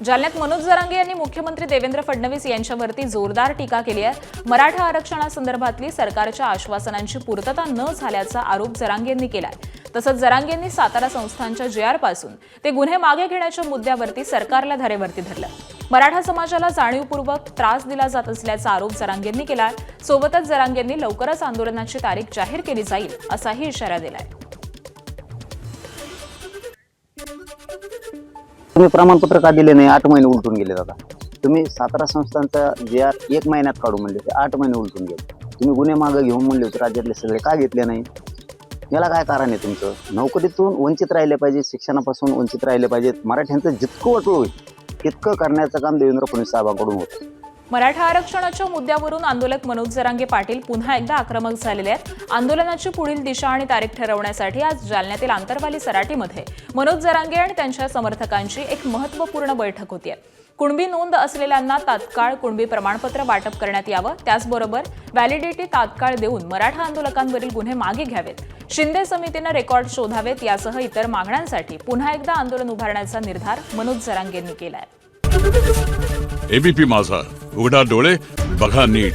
जालन्यात मनोज जरांगे यांनी मुख्यमंत्री देवेंद्र फडणवीस यांच्यावरती जोरदार टीका केली आहे। मराठा आरक्षणासंदर्भातली सरकारच्या आश्वासनांची पूर्तता न झाल्याचा आरोप जरांगे यांनी केलाय। तसंच जरांगे यांनी सातारा संस्थांच्या जेआर पासून ते गुन्हे मागे घेण्याच्या मुद्द्यावरती सरकारला धारेवरती धरलं। मराठा समाजाला जाणीवपूर्वक त्रास दिला जात असल्याचा आरोप जरांगे यांनी केलाय। सोबतच जरांगे यांनी लवकरच आंदोलनाची तारीख जाहीर केली जाईल असाही इशारा दिलाय। तुम्ही प्रमाणपत्र का दिले नाही? 8 महिने उलटून गेले दादा। तुम्ही सातारा संस्थांचा जे 1 महिन्यात काढू म्हणले ते 8 महिने उलटून गेले। तुम्ही गुन्हे मागे घेऊन म्हणले होते राज्यातले सगळे का घेतले नाही? याला काय कारण आहे तुमचं? नोकरीतून वंचित राहिले पाहिजे, शिक्षणापासून वंचित राहिले पाहिजेत। मराठ्यांचं जितकं वाटू होईल तितकं करण्याचं काम देवेंद्र फडणवीस साहेबांकडून होतं। मराठा आरक्षणाच्या मुद्द्यावरून आंदोलक मनोज जरांगे पाटील पुन्हा एकदा आक्रमक झालेले आहेत। आंदोलनाची पुढील दिशा आणि तारीख ठरवण्यासाठी आज जालन्यातील आंतरवाली सराटीमध्ये मनोज जरांगे आणि त्यांच्या समर्थकांची एक महत्त्वपूर्ण बैठक होती आहे। कुणबी नोंद असलेल्यांना तात्काळ कुणबी प्रमाणपत्र वाटप करण्यात यावं, त्याचबरोबर व्हॅलिडिटी तात्काळ देऊन मराठा आंदोलकांवरील गुन्हे मागे घ्यावेत, शिंदे समितीनं रेकॉर्ड शोधावेत यासह इतर मागण्यांसाठी पुन्हा एकदा आंदोलन उभारण्याचा निर्धार मनोज जरांगे यांनी केला आहे। एबीपी माझा, उघडा डोळे बघा नीट।